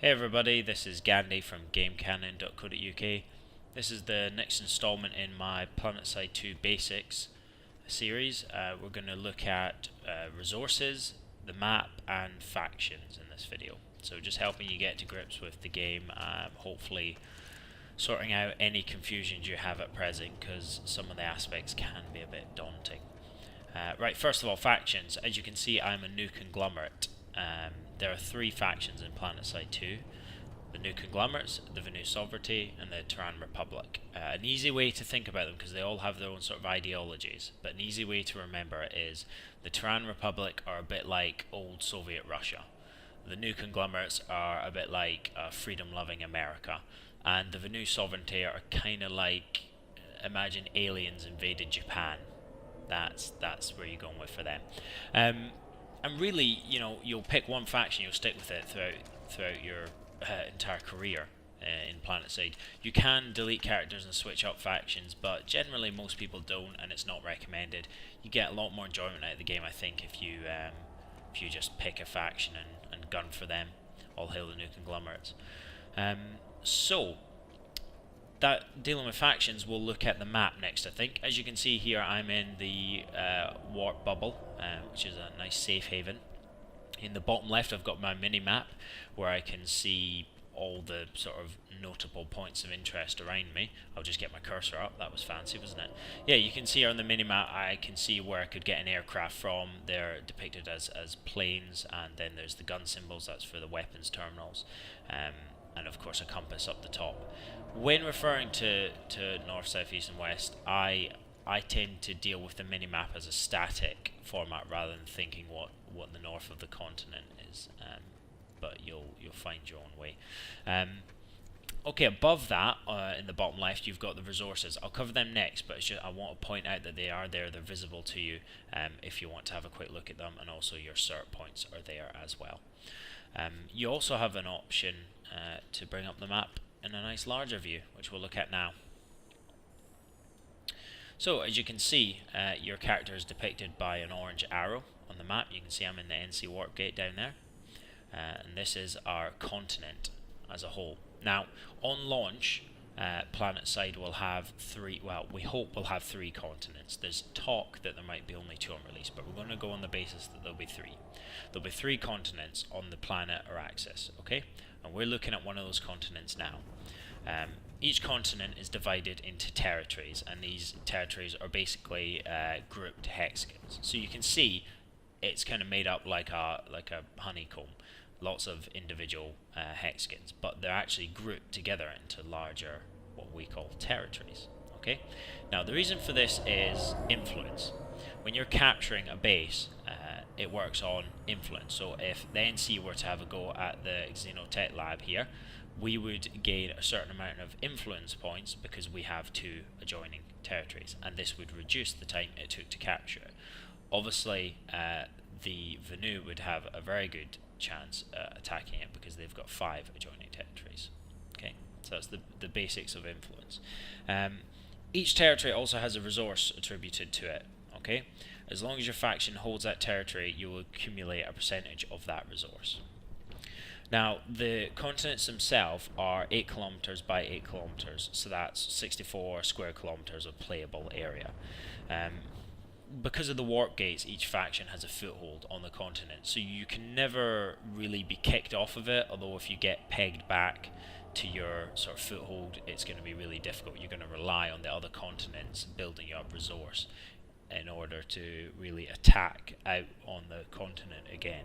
Hey everybody, this is Gandeh from GameCanon.co.uk. This is the next installment in my Planetside 2 Basics series. We're going to look at resources, the map, and factions in this video. So just helping you get to grips with the game, hopefully sorting out any confusions you have at present, because some of the aspects can be a bit daunting. Right, first of all, factions. As you can see, I'm a new conglomerate. There are three factions in Planetside 2. The New Conglomerates, the Venu Sovereignty, and the Terran Republic. An easy way to think about them, because they all have their own sort of ideologies, but an easy way to remember it is the Terran Republic are a bit like old Soviet Russia. The New Conglomerates are a bit like freedom-loving America. And the Venu Sovereignty are kind of like, imagine aliens invaded Japan. That's where you're going with for them. And really, you know, you'll pick one faction, you'll stick with it throughout your entire career in Planetside. You can delete characters and switch up factions, but generally most people don't, and it's not recommended. You get a lot more enjoyment out of the game, I think, if you just pick a faction and gun for them. All hail the New Conglomerates. So, that dealing with factions, we'll look at the map next, I think. As you can see here, I'm in the warp bubble, which is a nice safe haven. In the bottom left, I've got my mini-map, where I can see all the sort of notable points of interest around me. I'll just get my cursor up. That was fancy, wasn't it? Yeah, you can see here on the mini-map, I can see where I could get an aircraft from. They're depicted as planes, and then there's the gun symbols. That's for the weapons terminals. And of course a compass up the top. When referring to north, south, east and west, I tend to deal with the mini-map as a static format rather than thinking what the north of the continent is, but you'll find your own way. Okay, above that, in the bottom left, you've got the resources. I'll cover them next, but I want to point out that they are there, they're visible to you if you want to have a quick look at them, and also your cert points are there as well. You also have an option to bring up the map in a nice larger view, which we'll look at now. So, as you can see, your character is depicted by an orange arrow on the map. You can see I'm in the NC Warp Gate down there. And this is our continent as a whole. Now, on launch, Planetside will have we hope we'll have three continents. There's talk that there might be only two on release, but we're going to go on the basis that there'll be three. There'll be three continents on the planet or axis, okay? And we're looking at one of those continents now. Each continent is divided into territories, and these territories are basically grouped hexagons. So you can see it's kind of made up like a honeycomb, lots of individual hexagons, but they're actually grouped together into larger, what we call territories. Okay. Now the reason for this is influence. When you're capturing a base, it works on influence. So if the NC were to have a go at the Xenotech lab here, we would gain a certain amount of influence points because we have two adjoining territories, and this would reduce the time it took to capture it. Obviously, the Venu would have a very good chance attacking it because they've got 5 adjoining territories. Okay, so that's the basics of influence. Each territory also has a resource attributed to it. Okay, as long as your faction holds that territory, you will accumulate a percentage of that resource. Now, the continents themselves are 8 kilometers by 8 kilometers, so that's 64 square kilometers of playable area. Because of the warp gates, each faction has a foothold on the continent, so you can never really be kicked off of it, although if you get pegged back to your sort of foothold, it's going to be really difficult. You're going to rely on the other continents building up resource in order to really attack out on the continent again.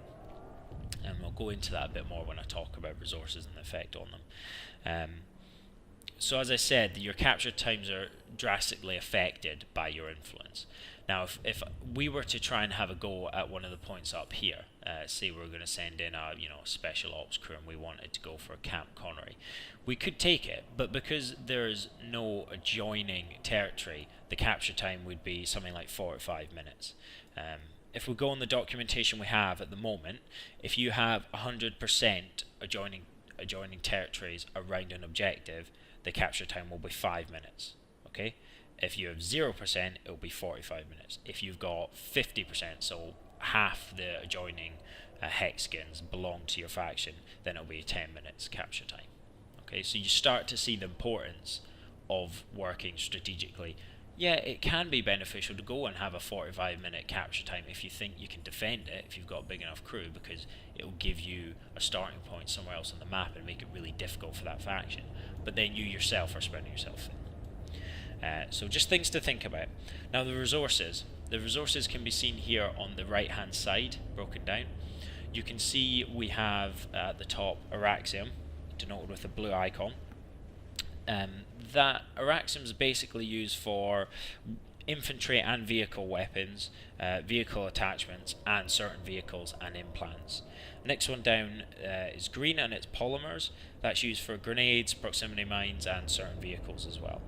And we'll go into that a bit more when I talk about resources and the effect on them. So as I said, your capture times are drastically affected by your influence. Now, if we were to try and have a go at one of the points up here, say we're going to send in a special ops crew and we wanted to go for Camp Connery, we could take it, but because there's no adjoining territory, the capture time would be something like 45 minutes. If we go on the documentation we have at the moment, if you have 100% adjoining territories around an objective, the capture time will be 5 minutes. Okay. If you have 0%, it will be 45 minutes. If you've got 50%, so half the adjoining hexagons belong to your faction, then it'll be 10 minutes capture time. Okay, so you start to see the importance of working strategically. Yeah, it can be beneficial to go and have a 45-minute capture time if you think you can defend it, if you've got a big enough crew, because it will give you a starting point somewhere else on the map and make it really difficult for that faction. But then you yourself are spreading yourself thin. So just things to think about. Now the resources. The resources can be seen here on the right hand side, broken down. You can see we have at the top Araxium, denoted with a blue icon. That Araxium is basically used for infantry and vehicle weapons, vehicle attachments, and certain vehicles and implants. Next one down is green, and it's polymers. That's used for grenades, proximity mines, and certain vehicles as well.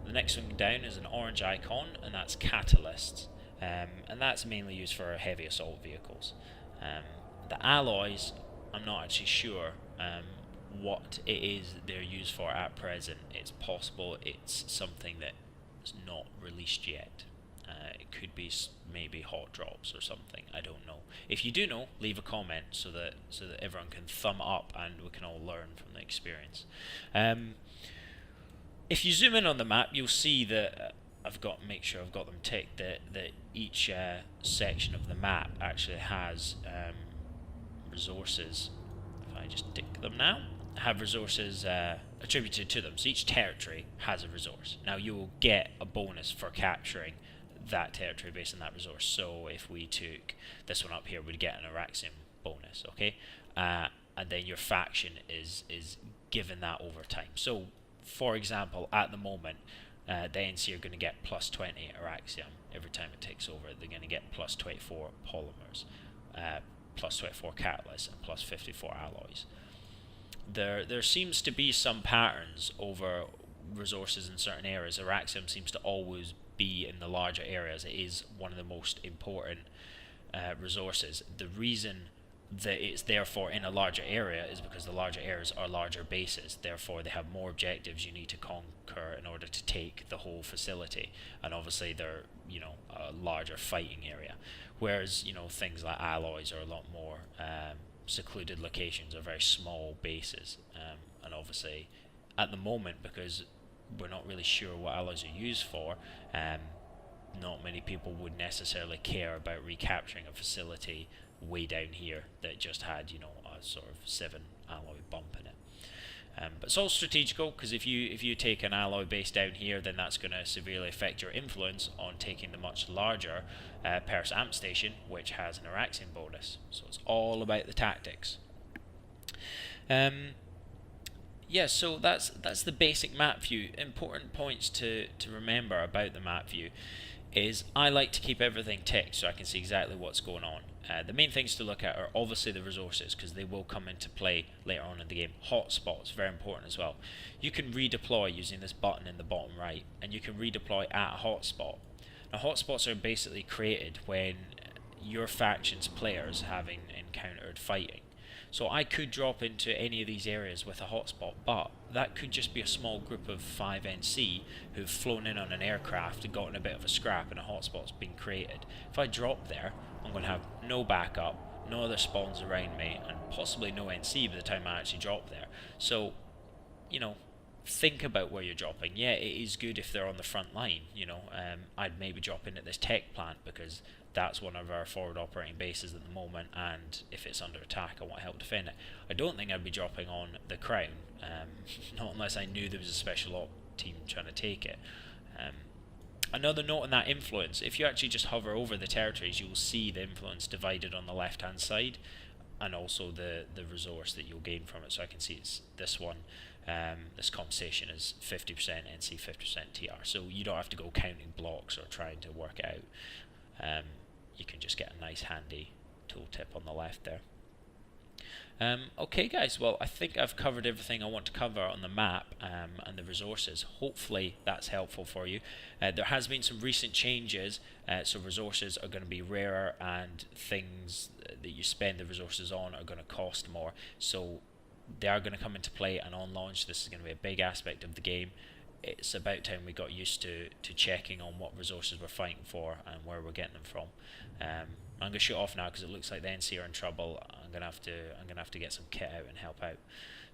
The next one down is an orange icon, and that's catalysts, and that's mainly used for heavy assault vehicles. The alloys, I'm not actually sure what it is they're used for at present. It's possible it's something that is not released yet. It could be maybe hot drops or something. I don't know. If you do know, leave a comment so that everyone can thumb up and we can all learn from the experience. If you zoom in on the map, you'll see that make sure I've got them ticked, that each section of the map actually has resources. If I just tick them now, have resources attributed to them. So each territory has a resource. Now you will get a bonus for capturing that territory based on that resource. So if we took this one up here, we'd get an Araxium bonus, okay? And then your faction is given that over time. So for example, at the moment, the NC are going to get plus 20 Araxium every time it takes over. They're going to get plus 24 polymers, plus 24 catalysts, and plus 54 alloys. There seems to be some patterns over resources in certain areas. Araxium seems to always be in the larger areas. It is one of the most important resources. The reason that it's therefore in a larger area is because the larger areas are larger bases. Therefore, they have more objectives you need to conquer in order to take the whole facility. And obviously, they're a larger fighting area. Whereas things like alloys are a lot more secluded locations, or very small bases. And obviously, at the moment, because we're not really sure what alloys are used for, not many people would necessarily care about recapturing a facility way down here that just had a sort of 7 alloy bump in it. But it's all strategical, because if you take an alloy base down here, then that's going to severely affect your influence on taking the much larger Paris Amp station, which has an Araxium bonus. So it's all about the tactics. Yeah, so that's the basic map view. Important points to remember about the map view is I like to keep everything ticked so I can see exactly what's going on. The main things to look at are obviously the resources, because they will come into play later on in the game. Hotspots, very important as well. You can redeploy using this button in the bottom right, and you can redeploy at a hotspot. Now hotspots are basically created when your faction's players having encountered fighting. So I could drop into any of these areas with a hotspot, but that could just be a small group of 5 NC who've flown in on an aircraft and gotten a bit of a scrap, and a hotspot's been created. If I drop there, I'm going to have no backup, no other spawns around me, and possibly no NC by the time I actually drop there. So, think about where you're dropping. Yeah, it is good if they're on the front line. I'd maybe drop in at this tech plant, because that's one of our forward operating bases at the moment, and if it's under attack, I want to help defend it. I don't think I'd be dropping on the Crown, not unless I knew there was a special op team trying to take it. Another note on that influence: if you actually just hover over the territories, you will see the influence divided on the left hand side, and also the resource that you'll gain from it. So I can see it's this one. This compensation is 50% NC, 50% TR. So you don't have to go counting blocks or trying to work it out. You can just get a nice handy tooltip on the left there. Okay guys, well I think I've covered everything I want to cover on the map and the resources. Hopefully that's helpful for you. There has been some recent changes, so resources are going to be rarer, and things that you spend the resources on are going to cost more. So they are going to come into play, and on launch this is going to be a big aspect of the game. it's about time we got used to checking on what resources we're fighting for and where we're getting them from. I'm gonna shoot off now because it looks like the NC are in trouble. I'm gonna have to get some kit out and help out.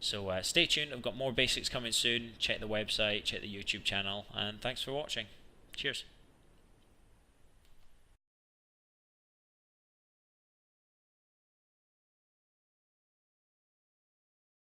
So stay tuned. I've got more basics coming soon. Check the website, check the YouTube channel, and thanks for watching. Cheers.